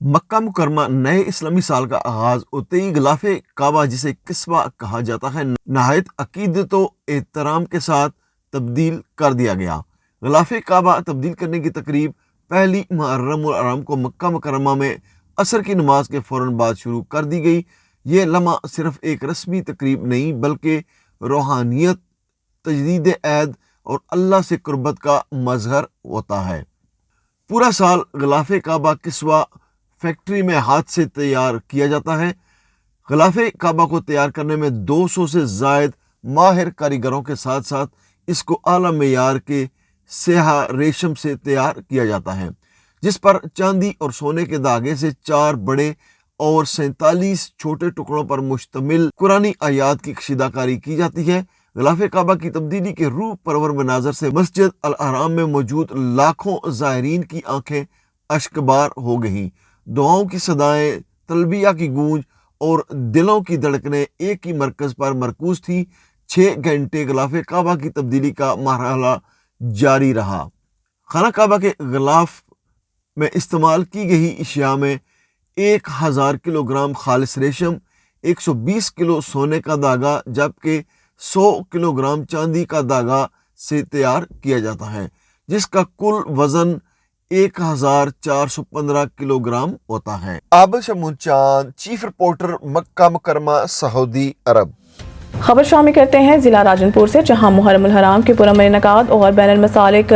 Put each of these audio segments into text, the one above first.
مکہ مکرمہ نئے اسلامی سال کا آغاز ہوتے ہی غلاف کعبہ جسے کسوہ کہا جاتا ہے نہایت عقیدت و احترام کے ساتھ تبدیل کر دیا گیا۔ غلاف کعبہ تبدیل کرنے کی تقریب پہلی محرم الحرام کو مکہ مکرمہ میں عصر کی نماز کے فوراً بعد شروع کر دی گئی۔ یہ لمحہ صرف ایک رسمی تقریب نہیں بلکہ روحانیت، تجدید عہد اور اللہ سے قربت کا مظہر ہوتا ہے۔ پورا سال غلاف کعبہ کسوہ فیکٹری میں ہاتھ سے تیار کیا جاتا ہے۔ غلاف کعبہ کو تیار کرنے میں 200 سے زائد ماہر کاریگروں کے ساتھ ساتھ اس کو اعلیٰ معیار کے سیاہ ریشم سے تیار کیا جاتا ہے، جس پر چاندی اور سونے کے دھاگے سے 4 بڑے اور 47 چھوٹے ٹکڑوں پر مشتمل قرآنی آیات کی کشیدہ کاری کی جاتی ہے۔ غلاف کعبہ کی تبدیلی کے روح پرور مناظر سے مسجد الحرام میں موجود لاکھوں زائرین کی آنکھیں اشکبار ہو گئیں۔ دعاؤں کی صدائیں، تلبیہ کی گونج اور دلوں کی دھڑکنیں ایک ہی مرکز پر مرکوز تھی۔ 6 گھنٹے غلاف کعبہ کی تبدیلی کا مرحلہ جاری رہا۔ خانہ کعبہ کے غلاف میں استعمال کی گئی اشیاء میں 1000 کلو گرام خالص ریشم، 120 کلو سونے کا دھاگا جبکہ 100 کلو گرام چاندی کا دھاگا سے تیار کیا جاتا ہے، جس کا کل وزن 1415 کلو گرام ہوتا ہے۔ عابد شمون چاند، چیف رپورٹر، مکہ مکرمہ، سعودی عرب۔ خبر شامل کرتے ہیں ضلع راجن پور سے، جہاں محرم الحرام کے پرامن انعقاد اور بین المسالک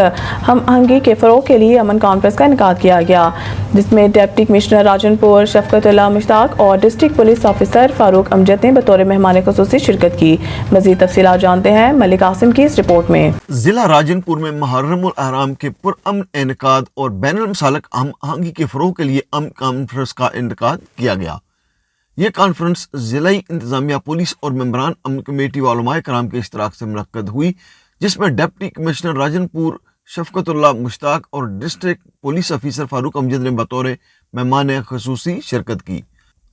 ہم آہنگی کے فروغ کے لیے امن کانفرنس کا انعقاد کیا گیا، جس میں ڈپٹی کمشنر راجن پور شفقت اللہ مشتاق اور ڈسٹرکٹ پولیس آفیسر فاروق امجد نے بطور مہمان خصوصی شرکت کی۔ مزید تفصیلات جانتے ہیں ملک قاسم کی اس رپورٹ میں۔ ضلع راجن پور میں محرم الحرام کے پرامن انعقاد اور بین المسالک ہم آہنگی کے فروغ کے لیے امن کانفرنس کا انعقاد کیا گیا۔ یہ کانفرنس ضلعی انتظامیہ، پولیس اور ممبران امن کمیٹی و علماء کرام کے اشتراک سے منعقد ہوئی، جس میں ڈپٹی کمشنر راجن پور شفقت اللہ مشتاق اور ڈسٹرکٹ پولیس آفیسر فاروق امجد نے بطور مہمان خصوصی شرکت کی۔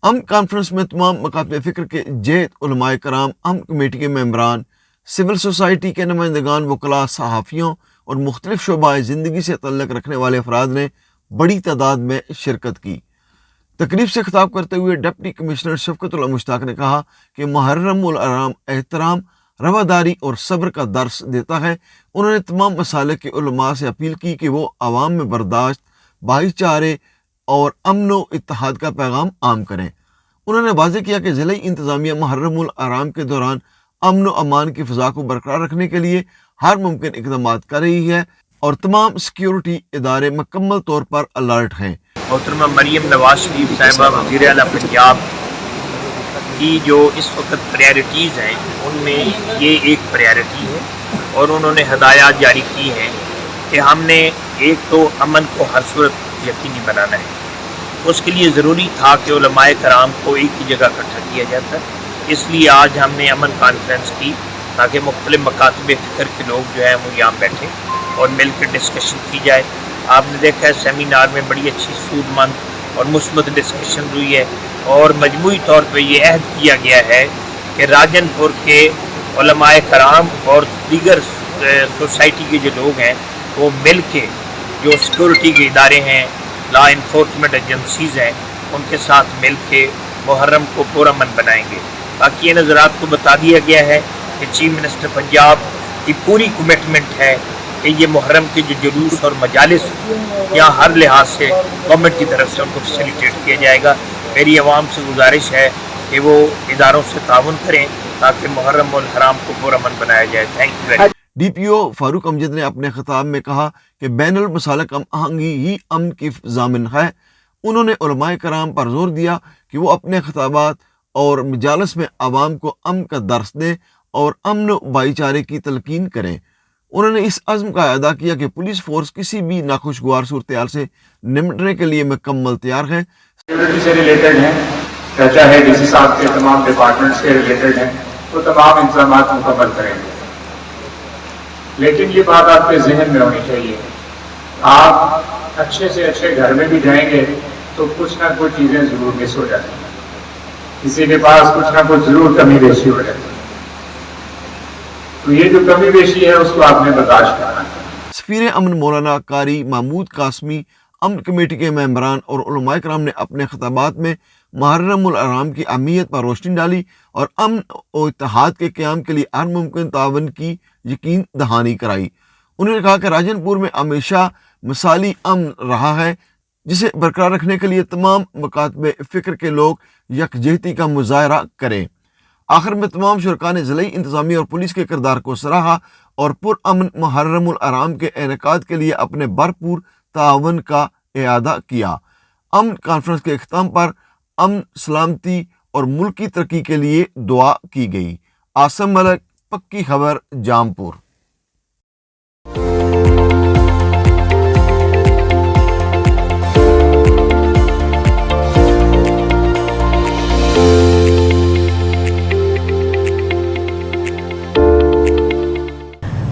امن کانفرنس میں تمام مکاتب فکر کے جہت علماء کرام، امن کمیٹی کے ممبران، سول سوسائٹی کے نمائندگان، وکلاء، صحافیوں اور مختلف شعبۂ زندگی سے تعلق رکھنے والے افراد نے بڑی تعداد میں شرکت کی۔ تقریب سے خطاب کرتے ہوئے ڈپٹی کمشنر شفقت اللہ مشتاق نے کہا کہ محرم الحرام احترام، رواداری اور صبر کا درس دیتا ہے۔ انہوں نے تمام مسالک کے علماء سے اپیل کی کہ وہ عوام میں برداشت، بھائی چارے اور امن و اتحاد کا پیغام عام کریں۔ انہوں نے واضح کیا کہ ضلعی انتظامیہ محرم الحرام کے دوران امن و امان کی فضا کو برقرار رکھنے کے لیے ہر ممکن اقدامات کر رہی ہے اور تمام سیکیورٹی ادارے مکمل طور پر الرٹ ہیں۔ محترمہ مریم نواز شریف صاحبہ وزیر اعلیٰ پنجاب کی جو اس وقت پریارٹیز ہیں ان میں یہ ایک پریارٹی ہے، اور انہوں نے ہدایات جاری کی ہیں کہ ہم نے ایک تو امن کو ہر صورت یقینی بنانا ہے۔ اس کے لیے ضروری تھا کہ علماء کرام کو ایک ہی جگہ اکٹھا کیا جاتا، اس لیے آج ہم نے امن کانفرنس کی تاکہ مختلف مکاتب فکر کے لوگ جو ہیں وہ یہاں بیٹھیں اور مل کر ڈسکشن کی جائے۔ آپ نے دیکھا ہے سیمینار میں بڑی اچھی سود مند اور مثبت ڈسکشن ہوئی ہے، اور مجموعی طور پہ یہ عہد کیا گیا ہے کہ راجن پور کے علماء کرام اور دیگر سوسائٹی کے جو لوگ ہیں وہ مل کے جو سیکورٹی کے ادارے ہیں، لا انفورسمنٹ ایجنسیز ہیں، ان کے ساتھ مل کے محرم کو پرامن بنائیں گے۔ باقی ان حضرات کو بتا دیا گیا ہے کہ چیف منسٹر پنجاب کی پوری کمٹمنٹ ہے کہ یہ محرم کے جو جلوس اور مجالس یہاں ہر لحاظ سے گورنمنٹ کی طرف سے ان کو فیسیلیٹیٹ کیا جائے گا۔ میری عوام سے گزارش ہے کہ وہ اداروں سے تعاون کریں تاکہ محرم الحرام کو پرامن بنایا جائے۔ Thank you very much. D P O Farooq Amjad نے اپنے خطاب میں کہا کہ بین المسالک ہم آہنگی ہی امن کی ضامن ہے۔ انہوں نے علماء کرام پر زور دیا کہ وہ اپنے خطابات اور مجالس میں عوام کو امن کا درس دیں اور امن و بھائی چارے کی تلقین کریں۔ انہوں نے اس عزم کا اعادہ کیا کہ پولیس فورس کسی بھی ناخوشگوار صورتحال سے نمٹنے کے لیے مکمل تیار ہے۔ سیکورٹی سے ریلیٹڈ ہیں، چاہے ڈی سی صاحب کے تمام ڈپارٹمنٹ سے ریلیٹڈ ہیں، وہ تمام انتظامات مکمل کریں گے۔ لیکن یہ بات آپ کے ذہن میں ہونی چاہیے، آپ اچھے سے اچھے گھر میں بھی جائیں گے تو کچھ نہ کچھ چیزیں ضرور مس ہو جاتی ہیں، کسی کے پاس کچھ نہ کچھ ضرور کمی بیشی ہو جاتی ہے، تو یہ جو کمی بیشی ہے اس کو آپ نے برداشت کرنا ہے۔ سفیر امن مولانا قاری محمود قاسمی امن کمیٹی کے ممبران اور علماء کرام نے اپنے خطابات میں محرم الحرام کی اہمیت پر روشنی ڈالی اور امن و اتحاد کے قیام کے لیے ہر ممکن تعاون کی یقین دہانی کرائی۔ انہوں نے کہا کہ راجن پور میں ہمیشہ مثالی امن رہا ہے، جسے برقرار رکھنے کے لیے تمام مکاتب فکر کے لوگ یکجہتی کا مظاہرہ کریں۔ آخر میں تمام شرکاء نے ضلعی انتظامیہ اور پولیس کے کردار کو سراہا اور پرامن محرم الحرام کے انعقاد کے لیے اپنے بھرپور تعاون کا اعادہ کیا۔ امن کانفرنس کے اختتام پر امن، سلامتی اور ملکی ترقی کے لیے دعا کی گئی۔ آسم ملک، پکی خبر، جامپور۔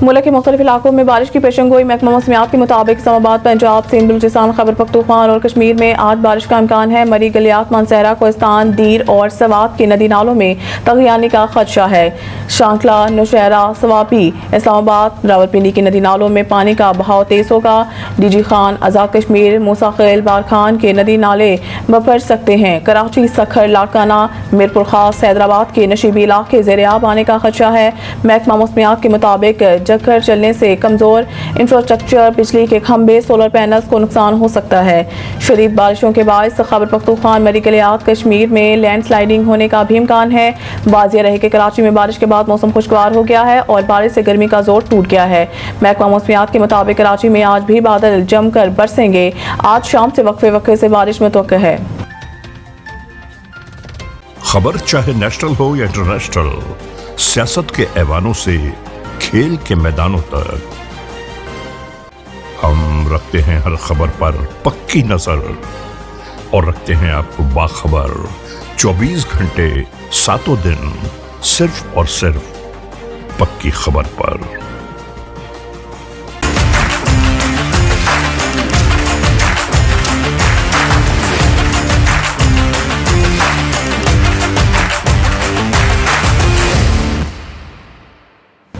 ملک کے مختلف علاقوں میں بارش کی پیشن گوئی۔ محکمہ موسمیات کے مطابق اسلام آباد، پنجاب، سندھ، بلوچستان، خیبر پختونخوا اور کشمیر میں آج بارش کا امکان ہے۔ مری، گلیات، مانسہرہ، کوہستان، دیر اور سوات کے ندی نالوں میں تغی آنے کا خدشہ ہے۔ شانکلہ، نوشہرہ، سواپی، اسلام آباد، راولپنڈی کے ندی نالوں میں پانی کا بہاؤ تیز ہوگا۔ ڈی جی خان، آزاد کشمیر، موسیٰ خیل، بارکھان کے ندی نالے بھر سکتے ہیں۔ کراچی، سکھر، لاڑکانہ، میرپور خاص، حیدرآباد کے نشیبی علاقے زیر آب آنے کا خدشہ ہے۔ محکمہ موسمیات کے مطابق جکھر چلنے سے کمزور انفراسٹرکچر، بجلی کے کھمبے، سولر پینلز کو نقصان ہو سکتا ہے۔ شدید بارشوں کے باعث خیبر پختونخوا، مری، گلیات، کشمیر میں لینڈ سلائیڈنگ ہونے کا بھی امکان ہے۔ واضح رہے کہ کراچی میں بارش کے بعد موسم خوشگوار ہو گیا ہے اور بارش سے گرمی کا زور ٹوٹ گیا ہے۔ محکمہ موسمیات کے مطابق کراچی میں آج بھی بادل جم کر برسیں گے۔ آج شام سے وقفے وقفے سے بارش متوقع ہے۔ خبر چاہے نیشنل ہو یا انٹرنیشنل، سیاست کے ایوانوں سے کھیل کے میدانوں تک، ہم رکھتے ہیں ہر خبر پر پکی نظر اور رکھتے ہیں آپ کو باخبر 24 گھنٹے 7 دن، صرف اور صرف پکی خبر پر۔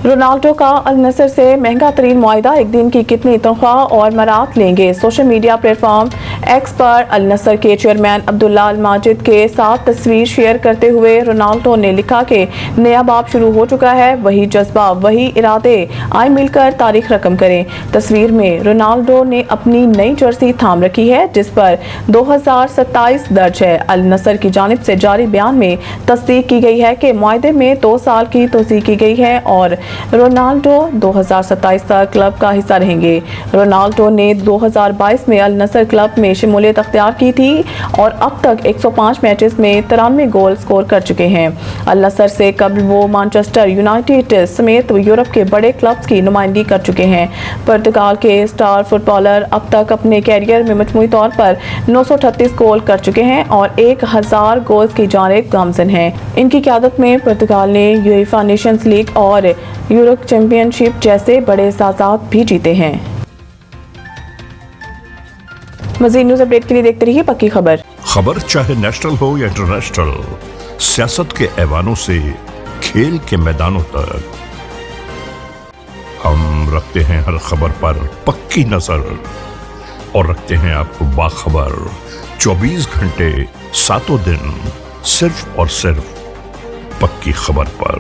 رونالڈو کا النصر سے مہنگا ترین معاہدہ، ایک دن کی کتنی تنخواہ اور مراد لیں گے؟ Social media platform X پر النصر کے چیئرمین عبداللہ الماجد کے ساتھ تصویر شیئر کرتے ہوئے رونالڈو نے لکھا کہ نیا باب شروع ہو چکا ہے، وہی جذبہ، وہی ارادے، آئے مل کر تاریخ رقم کریں۔ تصویر میں رونالڈو نے اپنی نئی جرسی تھام رکھی ہے جس پر 2027 درج ہے۔ النصر کی جانب سے جاری بیان میں تصدیق کی گئی ہے کہ معاہدے میں 2 سال کی توسیع کی گئی ہے اور رونالڈو 2027 تک کلب کا حصہ رہیں گے۔ رونالڈو نے 2022 میں النصر کلب میں شمولیت اختیار کی تھی اور اب تک 105 میچز میں 93 گول سکور کر چکے ہیں۔ النصر سے قبل وہ مانچسٹر یونائیٹڈ سمیت یورپ کے بڑے کلبز کی نمائندگی کر چکے ہیں۔ پرتگال کے اسٹار فٹبالر اب تک اپنے کیریئر میں مجموعی طور پر 938 گول کر چکے ہیں اور 1000 گولز کی جانب گامزن ہیں۔ ان کی قیادت میں پرتگال نے یویفا نیشنز لیگ اور یورپ چیمپئن شپ جیسے بڑے اعزازات بھی جیتے ہیں۔ مزید نیوز اپڈیٹ کے لیے دیکھتے رہیے پکی خبر۔ خبر چاہے نیشنل ہو یا انٹرنیشنل، سیاست کے ایوانوں سے کھیل کے میدانوں تک، ہم رکھتے ہیں ہر خبر پر پکی نظر اور رکھتے ہیں آپ کو باخبر 24 گھنٹے 7 دن، صرف اور صرف پکی خبر پر۔